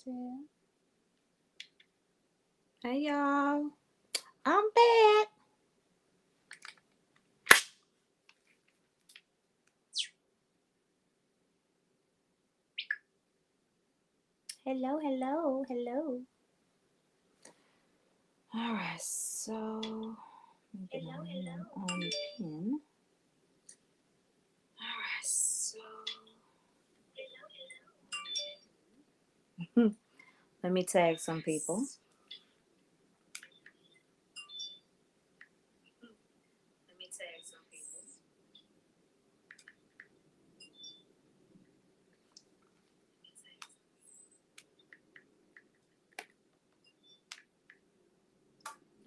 Yeah. Hey y'all, I'm back. Hello, hello, hello. All right, so hello, hello. On the pin. All right, so let me tag some people. Let me tag some people.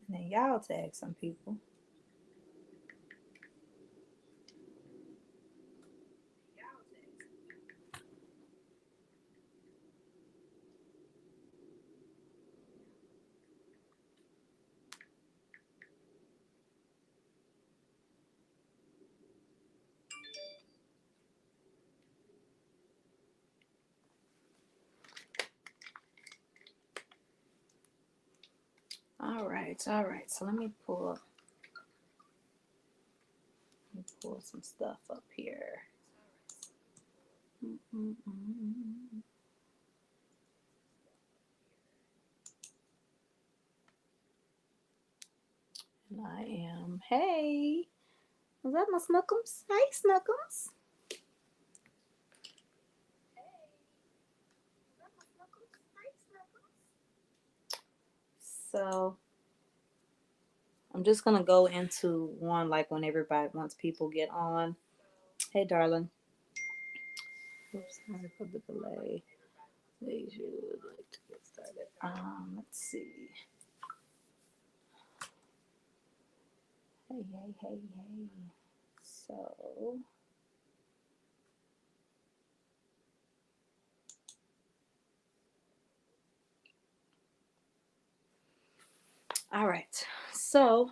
And then y'all tag some people. All right, all right. So let me pull some stuff up here. Mm-mm-mm. And I am. Hey, is that my Snookums? Hey, Snookums. So I'm just gonna go into one like when everybody once people get on. Hey, darling. Oops, sorry for the delay. Please, you would like to get started. Let's see. Hey, hey, hey, hey. So, all right. So,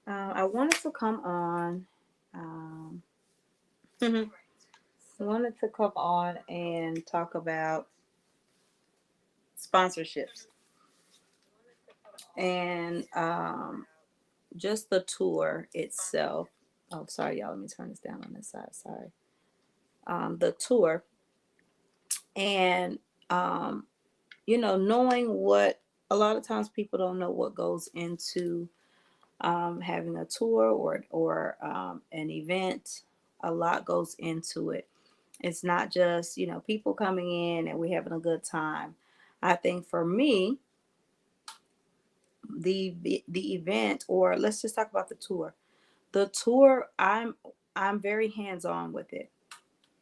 I wanted to come on. Um, I wanted to come on and talk about sponsorships and just the tour itself. Oh, sorry, y'all. Let me turn this down on this side. Sorry. The tour and um, knowing what a lot of times people don't know what goes into having a tour or an event. A lot goes into it. It's not just people coming in and we having a good time. I think for me, the event, or let's just talk about the tour. The tour, I'm very hands on with it,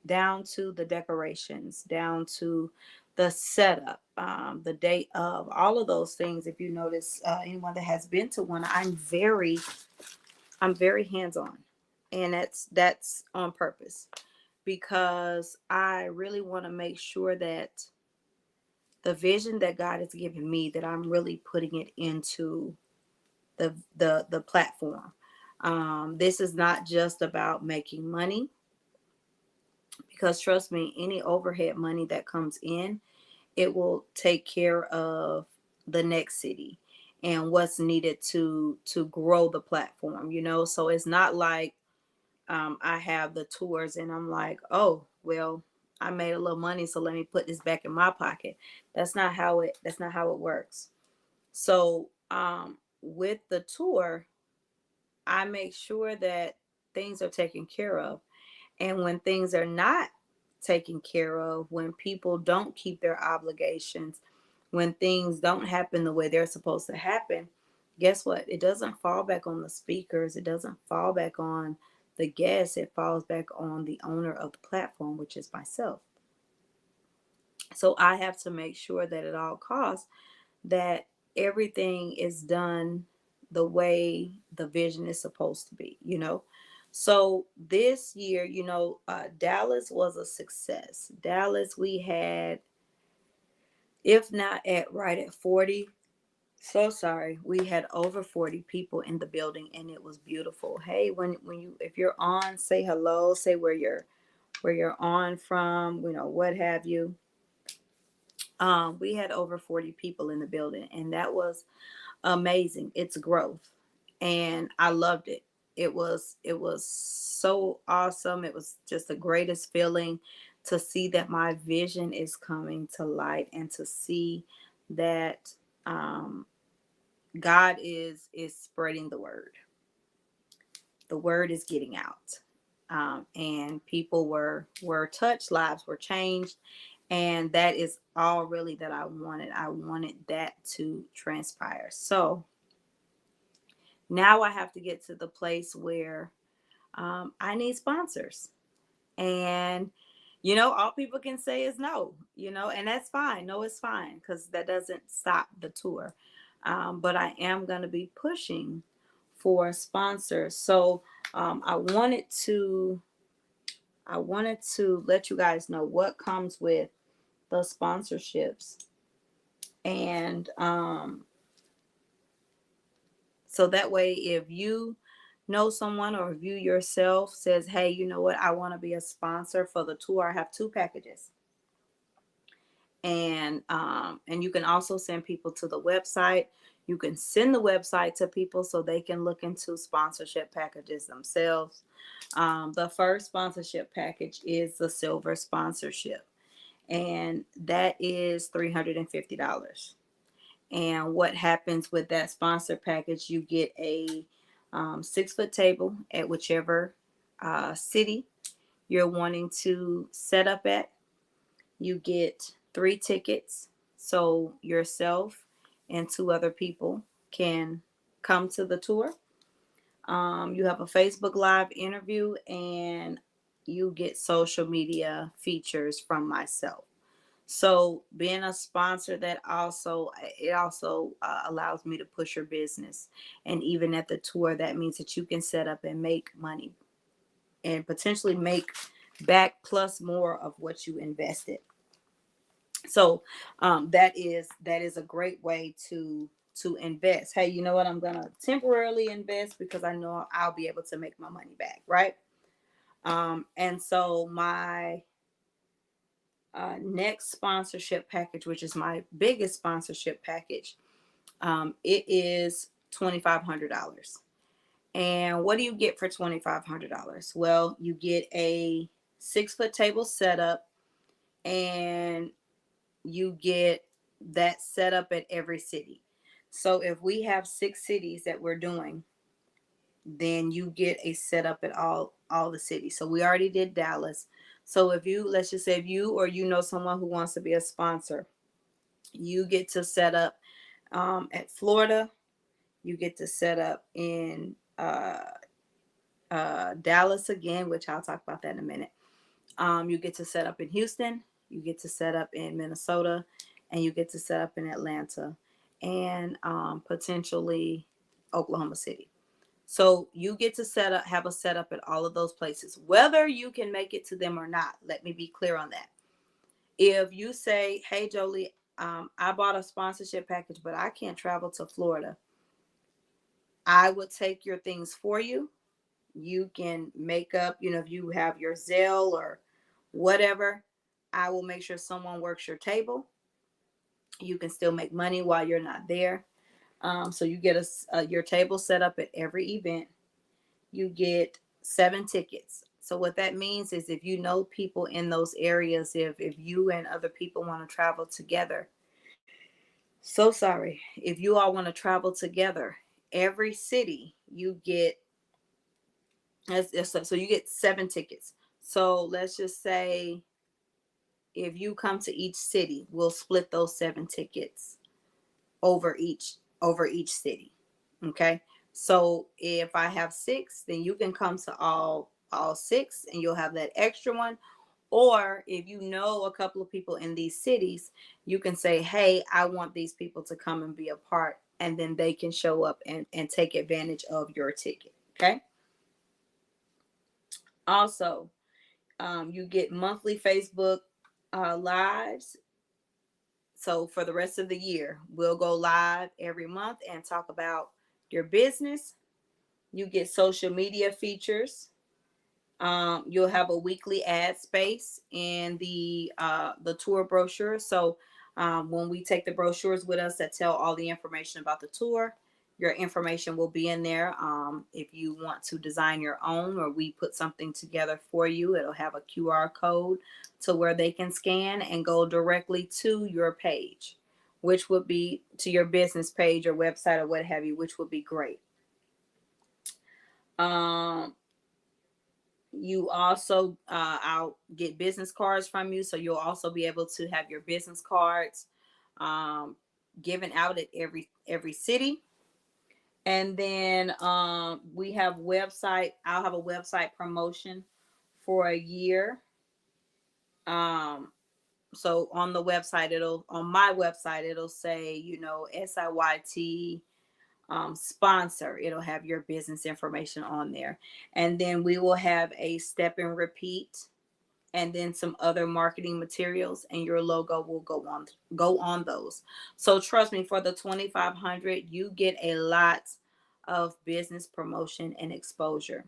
down to the decorations, down to the setup, the day of, all of those things. If you notice, anyone that has been to one, I'm very hands on, and that's on purpose because I really want to make sure that the vision that God has given me, that I'm really putting it into the platform. This is not just about making money, because trust me, any overhead money that comes in, it will take care of the next city and what's needed to grow the platform. So it's not like I have the tours and I'm like, oh well, I made a little money, so let me put this back in my pocket. That's not how it works. So with the tour, I make sure that things are taken care of. And when things are not taken care of, when people don't keep their obligations, when things don't happen the way they're supposed to happen, guess what? It doesn't fall back on the speakers, it doesn't fall back on the guests, it falls back on the owner of the platform, which is myself. So I have to make sure that at all costs that everything is done the way the vision is supposed to be. So this year, Dallas was a success. Dallas, we had, if not at right at 40, so sorry, we had over 40 people in the building, and it was beautiful. Hey, if you're on, say hello, say where you're on from, what have you. We had over 40 people in the building, and that was amazing. It's growth, and I loved it. It was so awesome. It was just the greatest feeling to see that my vision is coming to light, and to see that um, God is spreading the word. The word is getting out, and people were touched, lives were changed, and that is all really that I wanted. I wanted that to transpire. So now I have to get to the place where I need sponsors. And, all people can say is no, and that's fine. No, it's fine, because that doesn't stop the tour. But I am going to be pushing for sponsors. So I wanted to let you guys know what comes with the sponsorships. And so that way, if you know someone, or if you yourself says, hey, you know what, I want to be a sponsor for the tour, I have 2 packages. And you can also send people to the website. You can send the website to people so they can look into sponsorship packages themselves. The first sponsorship package is the silver sponsorship, and that is $350. And what happens with that sponsor package, you get a 6-foot table at whichever city you're wanting to set up at. You get 3 tickets, so yourself and 2 other people can come to the tour. You have a Facebook Live interview, and you get social media features from myself. So being a sponsor, that also it also allows me to push your business. And even at the tour, that means that you can set up and make money, and potentially make back plus more of what you invested. So that is a great way to invest. Hey, you know what? I'm gonna temporarily invest because I know I'll be able to make my money back, right? And so my next sponsorship package, which is my biggest sponsorship package, it is $2,500. And what do you get for $2,500? Well, you get a 6-foot table setup, and you get that set up at every city. So if we have 6 cities that we're doing, then you get a setup at all the cities. So we already did Dallas. So if you, let's just say, if you or you know someone who wants to be a sponsor, you get to set up at Florida. You get to set up in Dallas again, which I'll talk about that in a minute. You get to set up in Houston. You get to set up in Minnesota, and you get to set up in Atlanta, and potentially Oklahoma City. So you get to have a setup at all of those places, whether you can make it to them or not. Let me be clear on that. If you say, hey, Jolie, I bought a sponsorship package, but I can't travel to Florida, I would take your things for you. You can make up, if you have your Zelle or whatever, I will make sure someone works your table. You can still make money while you're not there. So you get your table set up at every event. You get 7 tickets. So what that means is, if you know people in those areas, if you and other people want to travel together, so sorry, if you all want to travel together, every city you get, so you get 7 tickets. So let's just say, if you come to each city, we'll split those 7 tickets over each city. Okay. So if I have 6, then you can come to all 6, and you'll have that extra one. Or if you know a couple of people in these cities, you can say, hey, I want these people to come and be a part, and then they can show up and take advantage of your ticket. Okay. Also, you get monthly Facebook lives. So for the rest of the year, we'll go live every month and talk about your business. You get social media features. You'll have a weekly ad space in the tour brochure. So When we take the brochures with us that tell all the information about the tour, your information will be in there. If you want to design your own, or we put something together for you, it'll have a QR code to where they can scan and go directly to your page, which would be to your business page or website or what have you, which would be great. Um, you also, I'll get business cards from you, so you'll also be able to have your business cards um, given out at every city. And then we have website. I'll have a website promotion for a year. Um, so on the website, on my website, it'll say, SIYT sponsor. It'll have your business information on there. And then we will have a step and repeat, and then some other marketing materials, and your logo will go on those. So trust me, for the 2500, you get a lot of business promotion and exposure.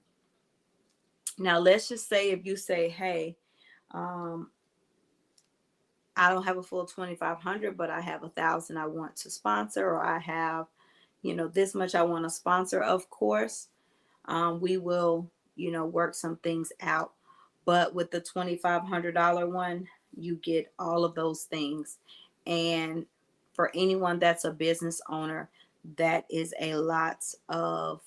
Now let's just say, if you say, hey, um, I don't have a full 2500, but I have 1,000 I want to sponsor, or I have, this much I want to sponsor. Of course, we will, work some things out. But with the $2,500 one, you get all of those things. And for anyone that's a business owner, that is a lot of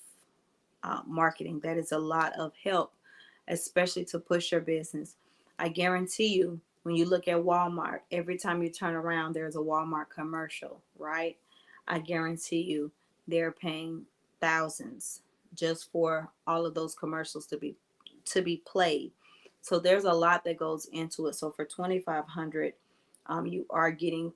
marketing. That is a lot of help, especially to push your business. I guarantee you, when you look at Walmart, every time you turn around, there's a Walmart commercial, right? I guarantee you, they're paying thousands just for all of those commercials to be played. So there's a lot that goes into it. So for 2,500, you are getting,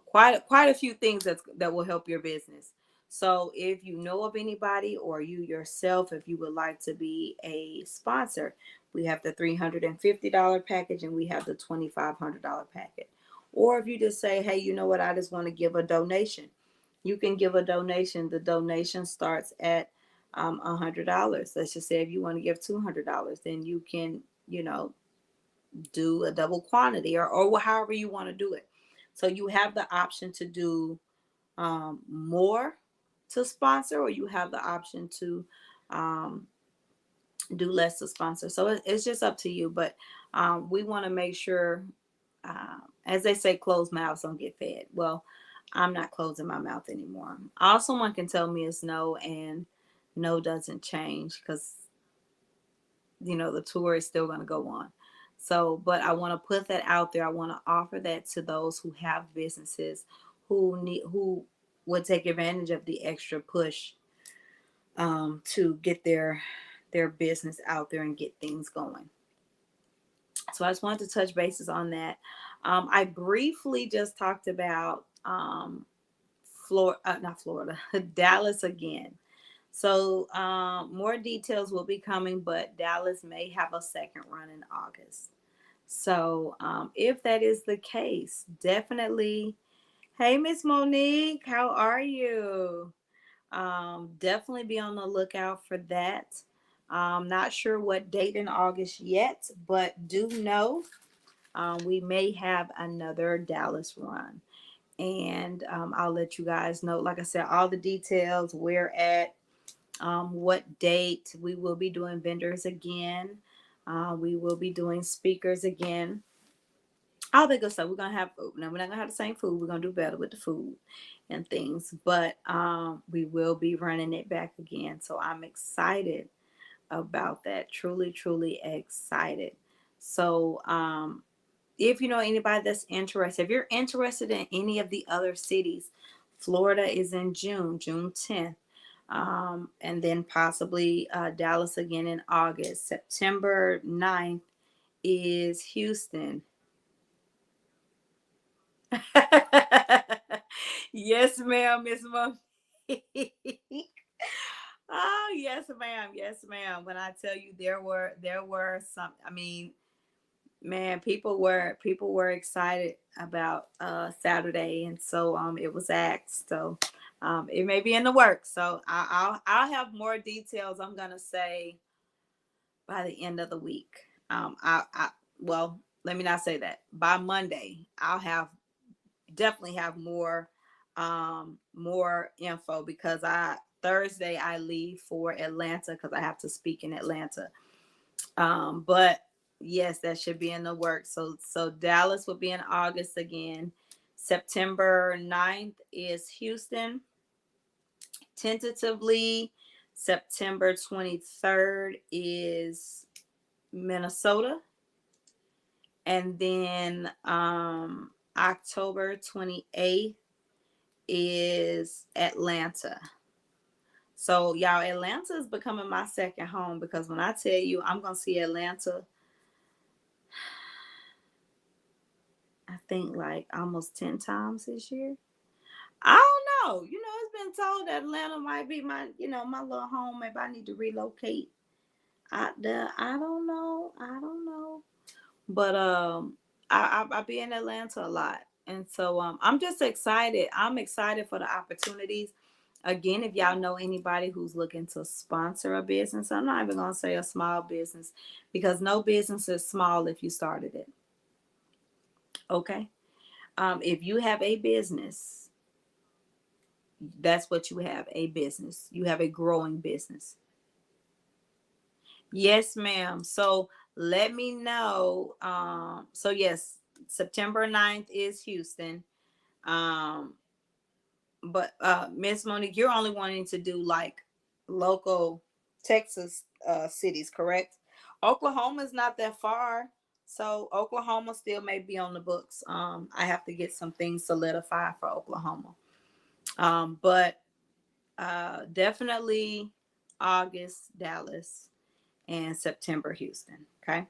quite a few things that will help your business. So if you know of anybody, or you yourself, if you would like to be a sponsor, we have the $350 package, and we have the $2,500 package. Or if you just say, hey, you know what, I just want to give a donation, you can give a donation. The donation starts at $100. Let's just say if you want to give $200, then you can, do a double quantity, or however you want to do it. So you have the option to do more to sponsor, or you have the option to um, do less to sponsor. So it's just up to you. But we want to make sure, as they say, closed mouths don't get fed. Well, I'm not closing my mouth anymore. All someone can tell me is no, and no doesn't change, because the tour is still going to go on. So, but I want to put that out there. I want to offer that to those who have businesses, who would take advantage of the extra push to get their business out there and get things going. So I just wanted to touch bases on that. I briefly just talked about not Florida, Dallas again. So more details will be coming, but Dallas may have a second run in August. So if that is the case, definitely. Hey, Miss Monique, how are you? Definitely be on the lookout for that. Not sure what date in August yet, but do know we may have another Dallas run. And I'll let you guys know, like I said, all the details, where at, what date. We will be doing vendors again. We will be doing speakers again. All the good stuff. We're gonna have food. Now we're not gonna have the same food. We're gonna do better with the food and things. But we will be running it back again. So I'm excited about that. Truly, truly excited. So if you know anybody that's interested, if you're interested in any of the other cities, Florida is in June 10th. And then possibly Dallas again in August. September 9th is Houston. Yes, ma'am, Miss Mo. Oh, yes, ma'am. Yes, ma'am. When I tell you, there were some, I mean, man, people were excited about Saturday, and so it was asked. So it may be in the works. So I'll have more details. I'm gonna say by the end of the week. I well, let me not say that. By Monday, I'll have definitely have more info, because I Thursday I leave for Atlanta because I have to speak in Atlanta. But yes, that should be in the works. So Dallas will be in August again. September 9th is Houston. Tentatively, September 23rd is Minnesota. And then October 28th is Atlanta. So y'all, Atlanta is becoming my second home, because when I tell you I'm gonna see Atlanta, I think like almost 10 times this year. I don't know. It's been told that Atlanta might be my little home. Maybe I need to relocate out there. I don't know. I don't know. But I be in Atlanta a lot. And so I'm just excited. I'm excited for the opportunities. Again, if y'all know anybody who's looking to sponsor a business, I'm not even gonna say a small business, because no business is small if you started it. Okay. If you have a business, that's what you have, a business. You have a growing business. Yes, ma'am. So let me know. So yes, September 9th is Houston. Um, but Miss Monique, you're only wanting to do like local Texas cities, correct? Oklahoma is not that far. So Oklahoma still may be on the books. I have to get some things solidified for Oklahoma. But definitely August Dallas and September Houston. Okay.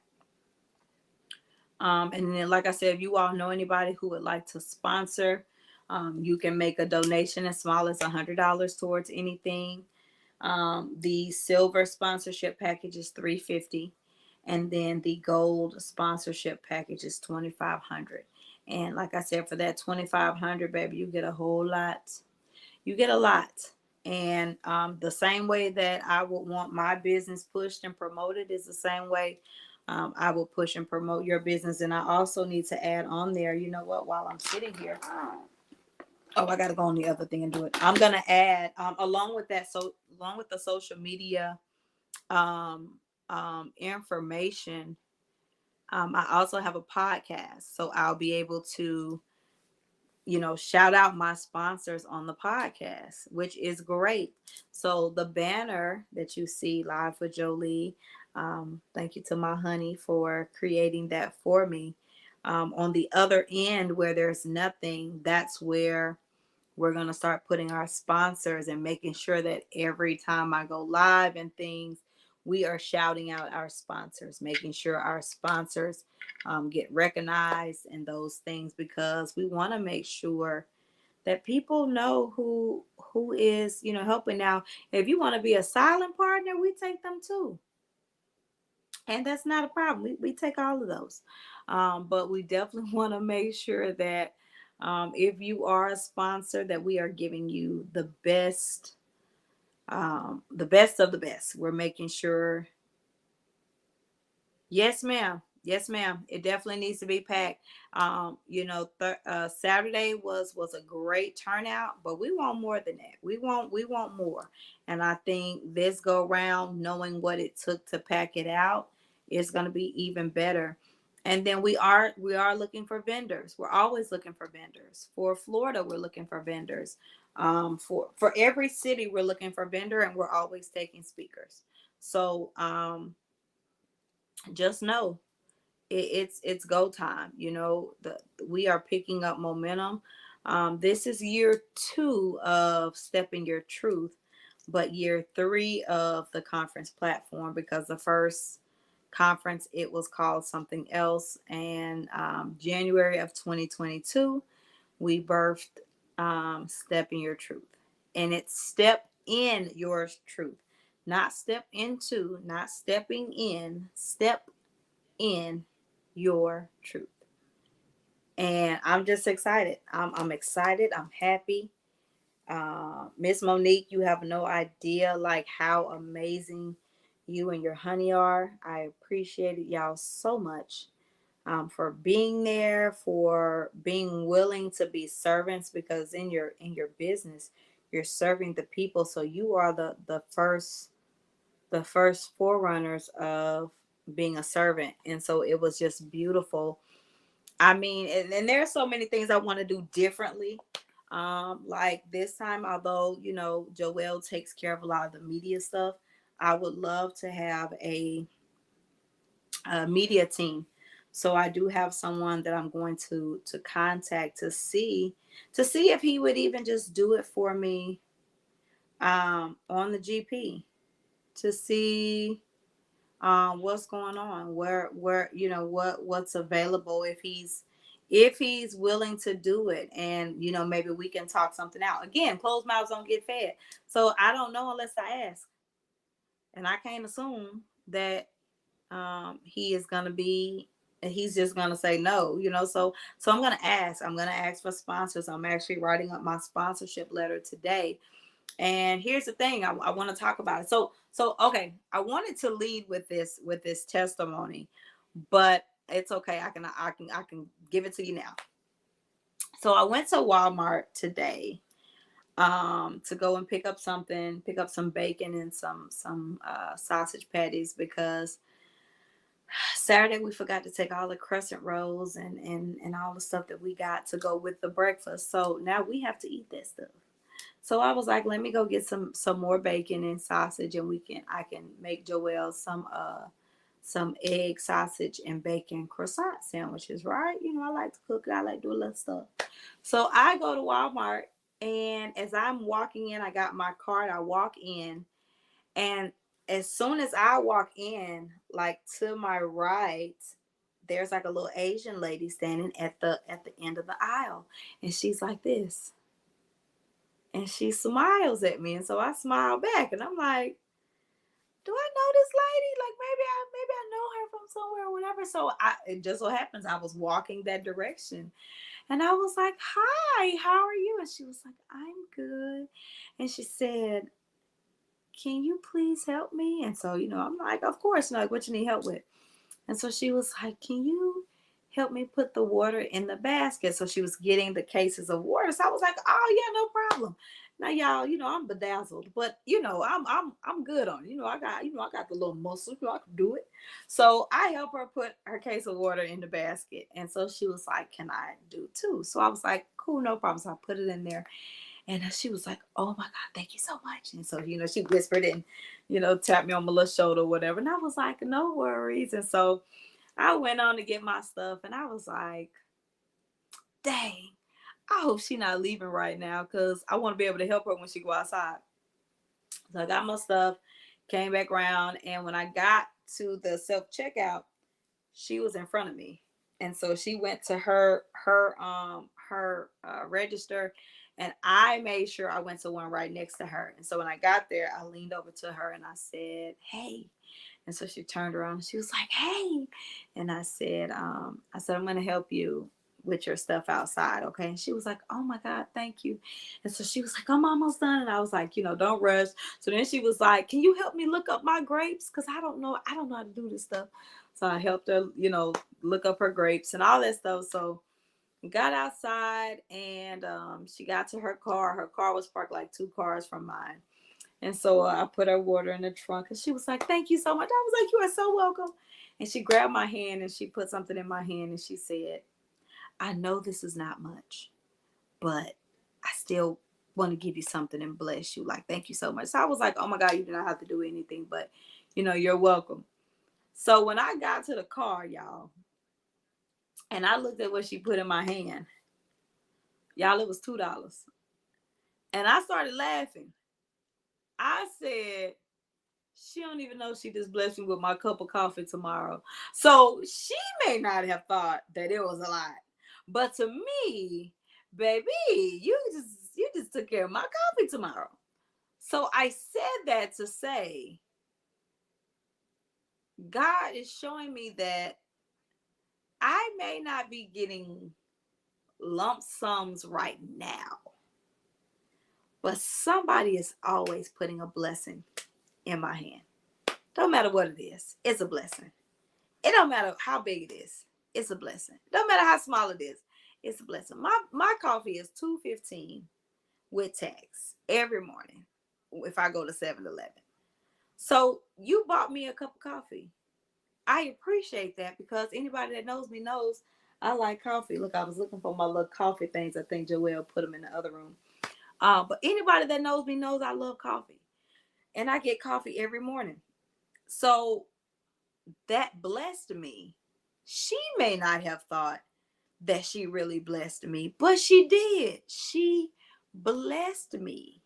And then, like I said, if you all know anybody who would like to sponsor, you can make a donation as small as $100 towards anything. The silver sponsorship package is $350, and then the gold sponsorship package is $2,500. And like I said, for that $2,500, baby, you get a whole lot. You get a lot. And the same way that I would want my business pushed and promoted is the same way I will push and promote your business. And I also need to add on there, you know what, while I'm sitting here, oh, I got to go on the other thing and do it. I'm going to add, along with that, so along with the social media um, information, I also have a podcast. So I'll be able to shout out my sponsors on the podcast, which is great. So the banner that you see, Live with Jolie, thank you to my honey for creating that for me. On the other end, where there's nothing, that's where we're going to start putting our sponsors and making sure that every time I go live and things, we are shouting out our sponsors, making sure our sponsors get recognized and those things, because we want to make sure that people know who is helping. Now, if you want to be a silent partner, we take them too, and that's not a problem. We take all of those, but we definitely want to make sure that if you are a sponsor, that we are giving you the best of the best. We're making sure. Yes, ma'am. Yes, ma'am. It definitely needs to be packed. Saturday was a great turnout, but we want more than that. We want more. And I think this go round, knowing what it took to pack it out, is going to be even better. And then we are looking for vendors. We're always looking for vendors. For Florida, we're looking for vendors. For every city, we're looking for vendor, and we're always taking speakers. So just know it's go time. We are picking up momentum. This is year 2 of Stepping Your Truth, but year 3 of the conference platform, because the first conference, it was called something else. And January of 2022, we birthed Step in Your Truth. And it's step in your truth, not step into, not stepping in, step in your truth. And I'm just excited. I'm excited. I'm happy. Miss Monique, you have no idea like how amazing you and your honey are. I appreciate it, y'all, so much. for being there, for being willing to be servants, because in your business, you're serving the people. So you are the first forerunners of being a servant. And so it was just beautiful. I mean, and there are so many things I want to do differently. Like this time, although, you know, Joelle takes care of a lot of the media stuff, I would love to have a media team. So I do have someone that I'm going to contact to see if he would even just do it for me on the GP, to see what's going on, where you know what's available, if he's willing to do it, and you know maybe we can talk something out. Again, closed mouths don't get fed, so I don't know unless I ask, and I can't assume that he is gonna be. He's just gonna say no, you know. So I'm gonna ask. I'm gonna ask for sponsors. I'm actually writing up my sponsorship letter today. And here's the thing, I want to talk about it. So okay, I wanted to lead with this testimony, but it's okay. I can give it to you now. So I went to Walmart today to go and pick up some bacon and some sausage patties, because Saturday we forgot to take all the crescent rolls and all the stuff that we got to go with the breakfast. So now we have to eat that stuff. So I was like, let me go get some more bacon and sausage, and I can make Joelle some egg, sausage, and bacon croissant sandwiches, right? You know, I like to cook it, I like to do a little stuff. So I go to Walmart, and as I'm walking in, I got my cart, I walk in, and as soon as I walk in, like to my right, there's like a little Asian lady standing at the end of the aisle, and she's like this, and she smiles at me, and so I smile back, and I'm like, do I know this lady? Like maybe I know her from somewhere or whatever. So it just so happens I was walking that direction, and I was like, hi, how are you? And she was like, I'm good. And she said, can you please help me? And so, you know, I'm like, of course. Like, what you need help with? And so she was like, can you help me put the water in the basket? So she was getting the cases of water. So I was like, oh yeah, no problem. Now y'all, you know, I'm bedazzled, but you know, I'm good on it. You know, I got the little muscle, you know, I can do it. So I helped her put her case of water in the basket. And so she was like, can I do too? So I was like, cool, no problem. So I put it in there. And she was like, oh my God, thank you so much. And so, you know, she whispered and, you know, tapped me on my little shoulder or whatever. And I was like, no worries. And so I went on to get my stuff, and I was like, dang, I hope she's not leaving right now, because I want to be able to help her when she go outside. So I got my stuff, came back around, and when I got to the self checkout, she was in front of me, and so she went to her register, and I made sure I went to one right next to her. And so when I got there, I leaned over to her and I said, hey. And so she turned around and she was like, hey. And I said, I'm gonna help you with your stuff outside, okay? And she was like, oh my God, thank you. And so she was like, I'm almost done. And I was like, you know, don't rush. So then she was like, can you help me look up my grapes? Because I don't know how to do this stuff. So I helped her, you know, look up her grapes and all that stuff. So we got outside, and she got to her car. Her car was parked like two cars from mine. And so I put her water in the trunk, and she was like, thank you so much. I was like, you are so welcome. And she grabbed my hand and she put something in my hand, and she said, I know this is not much, but I still want to give you something and bless you. Like, thank you so much. So I was like, oh my God, you do not have to do anything, but you know, you're welcome. So when I got to the car, y'all, and I looked at what she put in my hand, y'all, it was $2. And I started laughing. I said, she don't even know she just blessed me with my cup of coffee tomorrow. So she may not have thought that it was a lot. But to me, baby, you just took care of my coffee tomorrow. So I said that to say, God is showing me that I may not be getting lump sums right now, but somebody is always putting a blessing in my hand. Don't matter what it is, it's a blessing. It don't matter how big it is. it's a blessing. No matter how small it is, it's a blessing. My coffee is $2.15 with tax every morning if I go to 7-Eleven. So you bought me a cup of coffee. I appreciate that because anybody that knows me knows I like coffee. Look, I was looking for my little coffee things. I think Joelle put them in the other room. But anybody that knows me knows I love coffee. And I get coffee every morning. So that blessed me. She may not have thought that she really blessed me, but she did. She blessed me.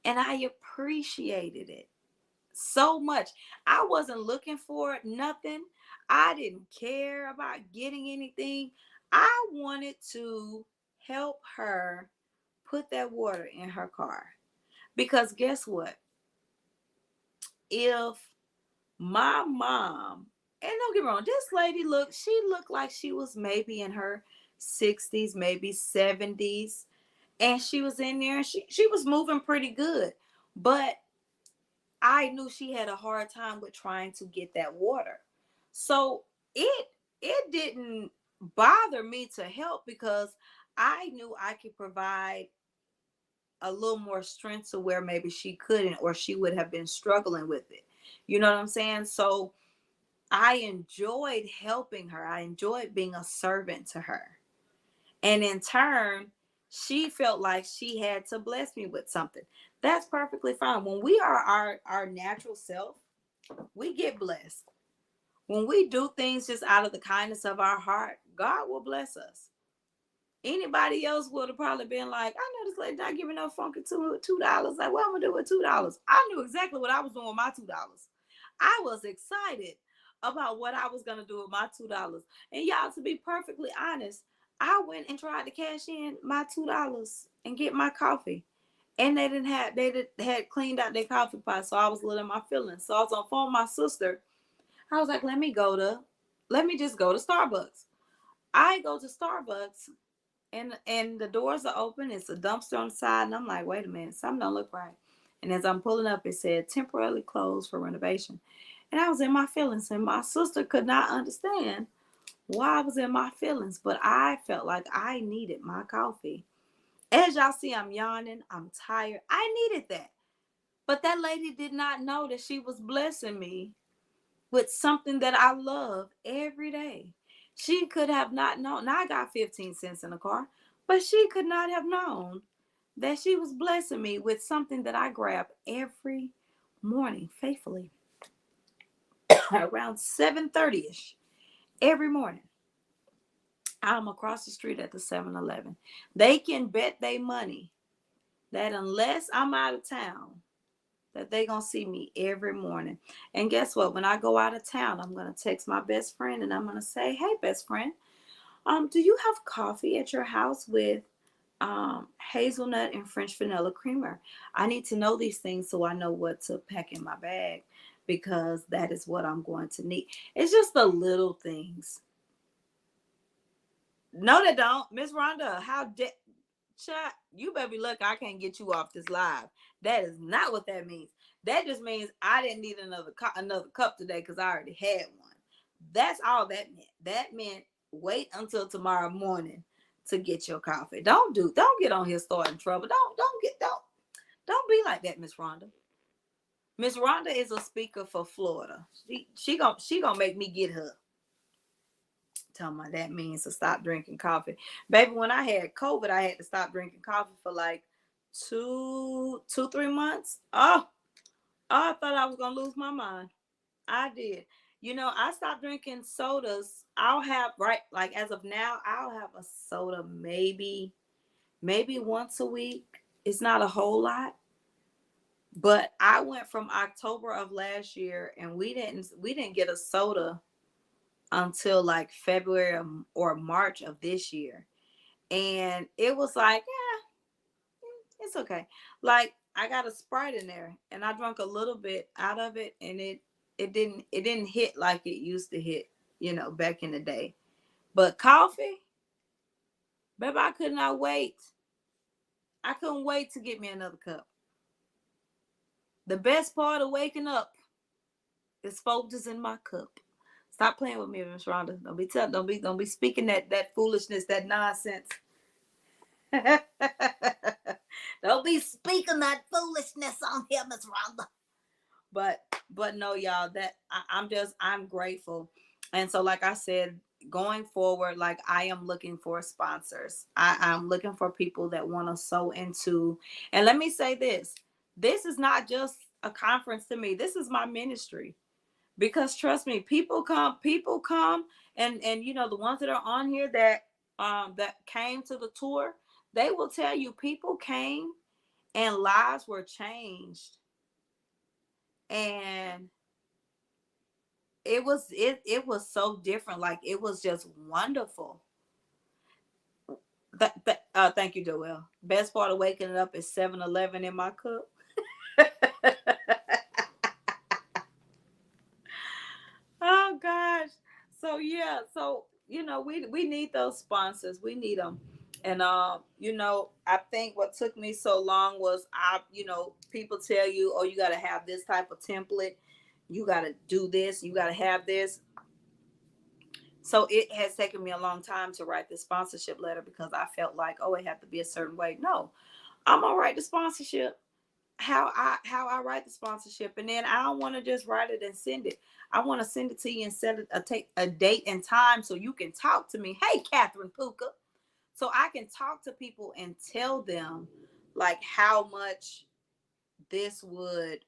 And I appreciated it so much. I wasn't looking for nothing. I didn't care about getting anything. I wanted to help her put that water in her car. Because guess what? If my mom, and don't get me wrong, this lady she looked like she was maybe in her 60s, maybe 70s. And she was in there and she was moving pretty good. But I knew she had a hard time with trying to get that water. So it didn't bother me to help because I knew I could provide a little more strength to where maybe she couldn't or she would have been struggling with it. You know what I'm saying? So I enjoyed helping her. I enjoyed being a servant to her. And in turn, she felt like she had to bless me with something. That's perfectly fine. When we are our natural self, we get blessed. When we do things just out of the kindness of our heart, God will bless us. Anybody else would have probably been like, I know this lady not giving no funky $2. Like, what I'm gonna do with $2? I knew exactly what I was doing with my $2. I was excited about what I was gonna do with my $2. And y'all, to be perfectly honest, I went and tried to cash in my $2 and get my coffee. And they had cleaned out their coffee pot, so I was a little in my feelings. So I was on the phone with my sister. I was like, let me just go to Starbucks. I go to Starbucks and the doors are open. It's a dumpster on the side, and I'm like, wait a minute, something don't look right. And as I'm pulling up, it said temporarily closed for renovation. And I was in my feelings, and my sister could not understand why I was in my feelings, but I felt like I needed my coffee. As y'all see, I'm yawning, I'm tired. I needed that. But that lady did not know that she was blessing me with something that I love every day. She could have not known. Now I got 15 cents in the car, but she could not have known that she was blessing me with something that I grab every morning faithfully around 7:30ish every morning. I'm across the street at the 7-Eleven. They can bet their money that unless I'm out of town, that they gonna see me every morning. And guess what? When I go out of town, I'm gonna text my best friend and I'm gonna say, "Hey, best friend, do you have coffee at your house with hazelnut and French vanilla creamer? I need to know these things so I know what to pack in my bag because that is what I'm going to need." It's just the little things. No, they don't. Miss Rhonda, chat, you better be lucky I can't get you off this live. That is not what that means. That just means I didn't need another cup today because I already had one. That's all that meant. That meant wait until tomorrow morning to get your coffee. Don't get on here starting trouble. Don't be like that, Miss Rhonda. Miss Rhonda is a speaker for Florida. She gonna make me get her. Tell me that means to stop drinking coffee. Baby, when I had COVID, I had to stop drinking coffee for like 3 months. Oh, I thought I was gonna lose my mind. I did. I stopped drinking sodas. I'll have right like as of now, I'll have a soda maybe once a week. It's not a whole lot. But I went from October of last year and we didn't get a soda until like February or March of this year. And it was like, yeah, it's okay. Like I got a Sprite in there and I drank a little bit out of it and it didn't hit like it used to hit, back in the day. But coffee, baby, I could not wait. I couldn't wait to get me another cup. The best part of waking up is Folgers in my cup. Stop playing with me, Miss Rhonda. Don't be speaking that foolishness, that nonsense. Don't be speaking that foolishness on here, Miss Rhonda. But no, y'all, that I'm grateful. And so, like I said, going forward, like I am looking for sponsors. I'm looking for people that want to sow into. And let me say this is not just a conference to me. This is my ministry. Because trust me, people come, and you know, the ones that are on here that came to the tour, they will tell you people came and lives were changed. And it was so different. Like it was just wonderful. Thank you, Joelle. Best part of waking up is 7-Eleven in my cup. Oh gosh. So yeah, so you know, we need those sponsors. We need them. And you know, I think what took me so long was people tell you, "Oh, you got to have this type of template. You got to do this, you got to have this." So it has taken me a long time to write the sponsorship letter because I felt like, "Oh, it had to be a certain way." No. I'm gonna write the sponsorship how I write the sponsorship, and then I don't want to just write it and send it. I want to send it to you and set take a date and time so you can talk to me. Hey, Catherine Puka, so I can talk to people and tell them like how much this would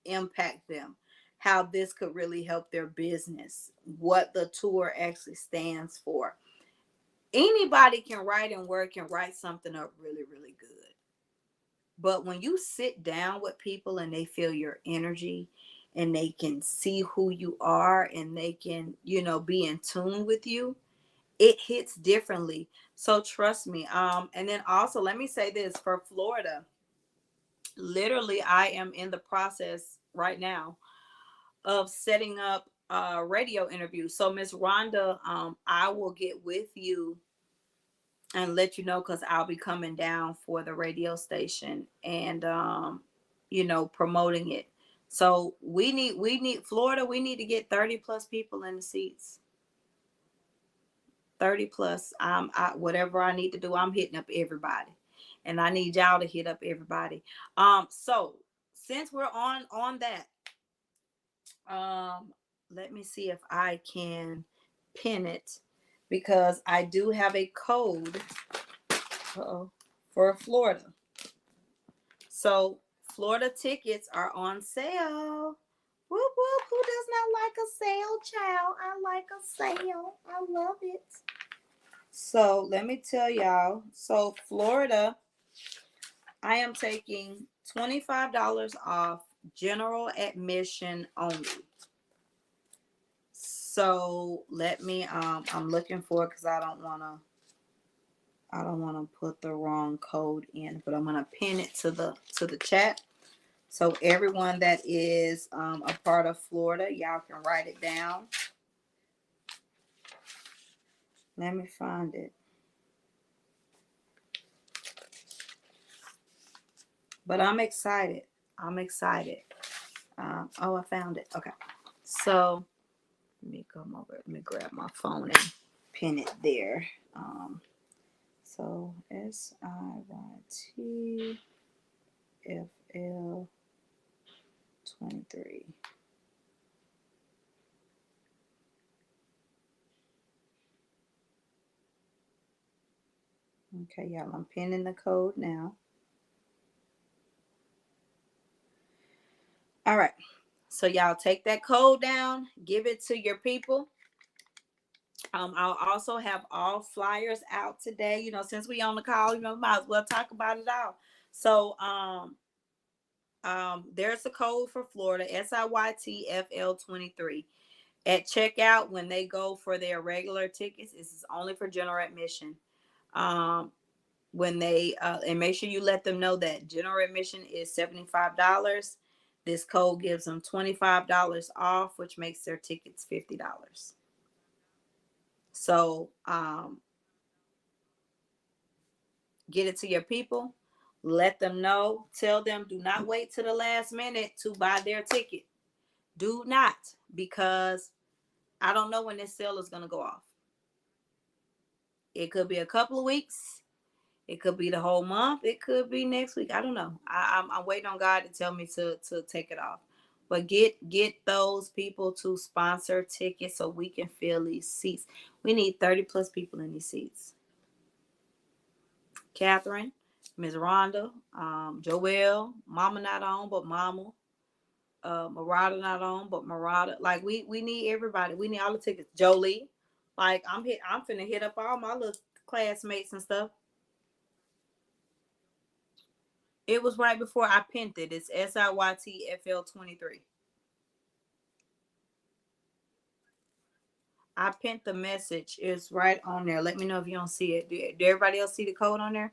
impact them, how this could really help their business, what the tour actually stands for. Anybody can write and work and write something up really, really good. But when you sit down with people and they feel your energy and they can see who you are and they can, be in tune with you, it hits differently. So trust me. And then also let me say this for Florida. Literally, I am in the process right now of setting up a radio interview. So Miss Rhonda, I will get with you and let you know because I'll be coming down for the radio station and promoting it. So we need Florida. We need to get 30 plus people in the seats. 30 plus. Whatever I need to do, I'm hitting up everybody, and I need y'all to hit up everybody. So since we're on that, let me see if I can pin it because I do have a code for Florida. So Florida tickets are on sale. Whoop whoop! Who does not like a sale, child? I like a sale. I love it. So let me tell y'all. So Florida, I am taking $25 off general admission only. So let me. I'm looking for it because I don't wanna. I don't want to put the wrong code in, but I'm gonna pin it to the chat. So everyone that is a part of Florida, y'all can write it down. Let me find it. But I'm excited. I'm excited. I found it. Okay. So let me come over. Let me grab my phone and pin it there. So SIYTFL 23. Okay, y'all. I'm pinning the code now. All right. So y'all take that code down, give it to your people. I'll also have all flyers out today. Since we on the call, might as well talk about it all. So there's a code for Florida, SIYTFL 23. At checkout, when they go for their regular tickets, this is only for general admission. When they and make sure you let them know that general admission is $75. This code gives them $25 off, which makes their tickets $50. So get it to your people. Let them know. Tell them do not wait to the last minute to buy their ticket. Do not, because I don't know when this sale is going to go off. It could be a couple of weeks. It could be the whole month. It could be next week. I don't know. I'm waiting on God to tell me to take it off. But get those people to sponsor tickets so we can fill these seats. We need 30 plus people in these seats. Catherine, Ms. Rhonda, Joelle, Mama not on, but Mama. Marada not on, but Marada. Like we need everybody. We need all the tickets. Jolie. Like I'm finna hit up all my little classmates and stuff. It was right before I pinned it. It's SIYTFL23. I pinned the message. It's right on there. Let me know if you don't see it. Do everybody else see the code on there?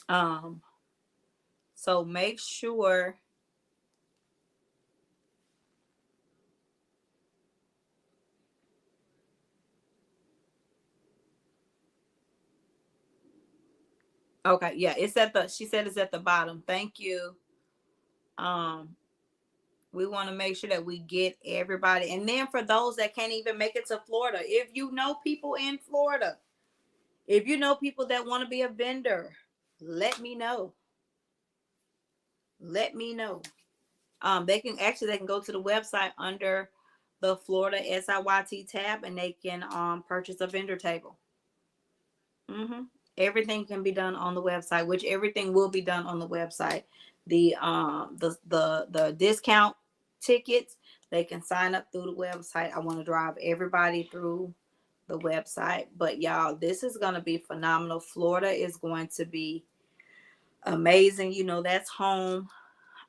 Um, so make sure. Okay, yeah, it's at the. She said it's at the bottom. Thank you. Um, we want to make sure that we get everybody. And then for those that can't even make it to Florida, if you know people in Florida, if you know people that want to be a vendor, let me know. Let me know. They can go to the website under the Florida SIYT tab and they can purchase a vendor table. Mm-hmm. Everything can be done on the website, which everything will be done on the website. The discount tickets, they can sign up through the website. I want to drive everybody through the website. But y'all, this is going to be phenomenal. Florida is going to be amazing. You know, that's home.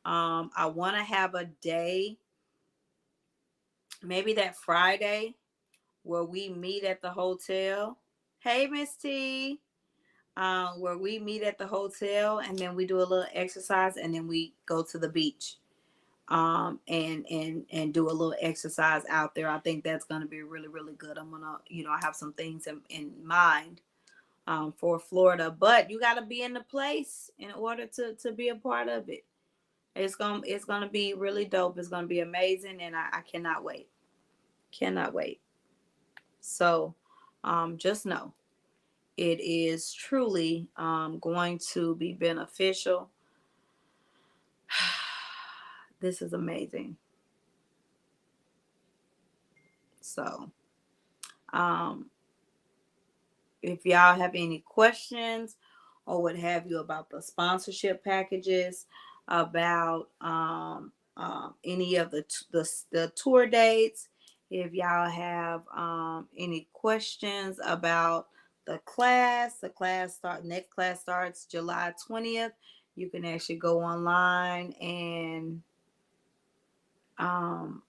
I want to have a day, maybe that Friday, where we meet at the hotel. Hey, Miss T. Where we meet at the hotel and then we do a little exercise and then we go to the beach and do a little exercise out there. I think that's going to be really, really good. I'm gonna, I have some things in mind for Florida, but you got to be in the place in order to be a part of it. It's gonna be really dope. It's gonna be amazing, and I cannot wait. Cannot wait. So just know it is truly going to be beneficial. This is amazing. So, um, if y'all have any questions or what have you about the sponsorship packages, about any of the tour dates, if y'all have any questions about next class starts July 20th. You can actually go online and um,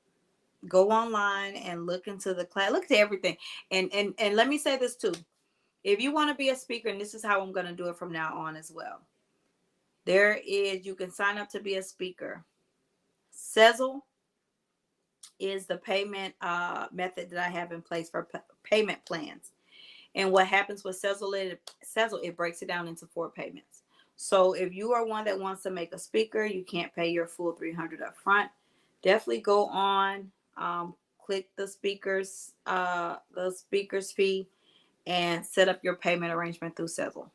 look into the class, look at everything. And let me say this too. If you want to be a speaker, and this is how I'm going to do it from now on as well, you can sign up to be a speaker. Sezzle is the payment method that I have in place for payment plans. And what happens with Sezzle, it breaks it down into 4 payments. So if you are one that wants to make a speaker, you can't pay your full $300 up front. Definitely go on, click the speaker's fee, and set up your payment arrangement through Sezzle.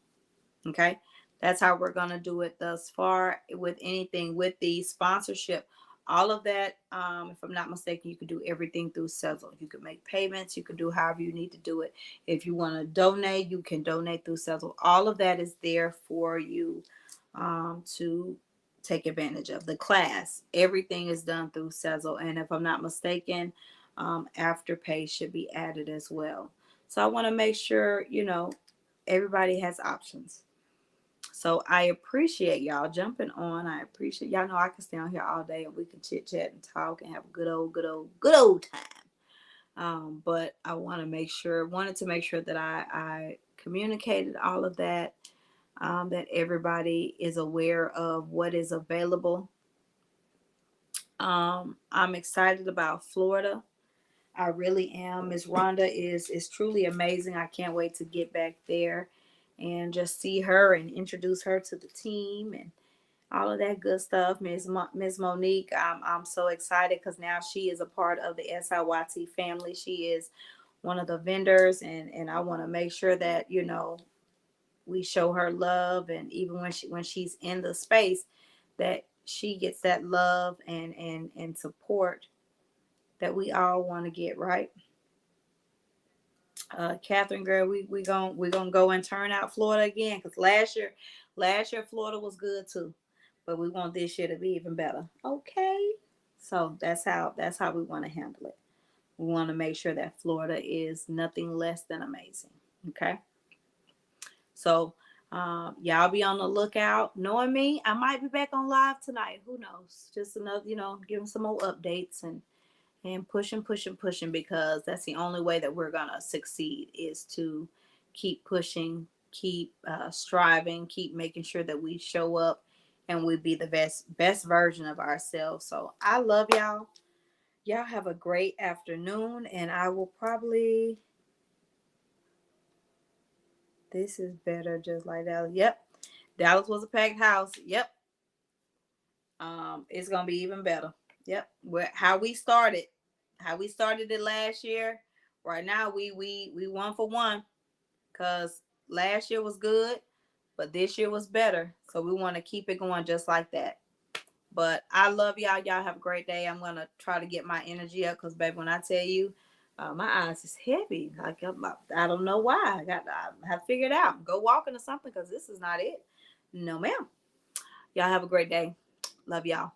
Okay, that's how we're gonna do it thus far with anything with the sponsorship. All of that, if I'm not mistaken, you can do everything through Sezzle. You can make payments. You can do however you need to do it. If you want to donate, you can donate through Sezzle. All of that is there for you to take advantage of. The class, everything is done through Sezzle. And if I'm not mistaken, Afterpay should be added as well. So I want to make sure, everybody has options. So I appreciate y'all jumping on. I appreciate y'all know I can stay on here all day and we can chit chat and talk and have a good old time. But I wanted to make sure that I communicated all of that, that everybody is aware of what is available. I'm excited about Florida. I really am. Miss Rhonda is truly amazing. I can't wait to get back there and just see her and introduce her to the team. And all of that good stuff. Ms. Monique, I'm so excited because now she is a part of the SIYT family. She is one of the vendors, and I want to make sure that, you know, we show her love, and even when she's in the space, that she gets that love and support that we all want to get, right? Catherine, girl, we gonna go and turn out Florida again, because last year Florida was good too, but we want this year to be even better. Okay, so that's how we want to handle it. We want to make sure that Florida is nothing less than amazing. Okay, so y'all be on the lookout. Knowing me, I might be back on live tonight. Who knows? Just another, give them some more updates and pushing because that's the only way that we're gonna succeed is to keep pushing, keep striving, keep making sure that we show up and we be the best version of ourselves. So I love y'all. Y'all have a great afternoon, and I will probably. This is better, just like that. Yep, Dallas was a packed house. Yep. It's gonna be even better. Yep. How we started it last year. Right now, we 1 for 1 because last year was good, but this year was better. So we want to keep it going just like that. But I love y'all. Y'all have a great day. I'm gonna try to get my energy up because, baby, when I tell you, my eyes is heavy. Like I don't know why. I have to figure it out. Go walking or something because this is not it. No, ma'am. Y'all have a great day. Love y'all.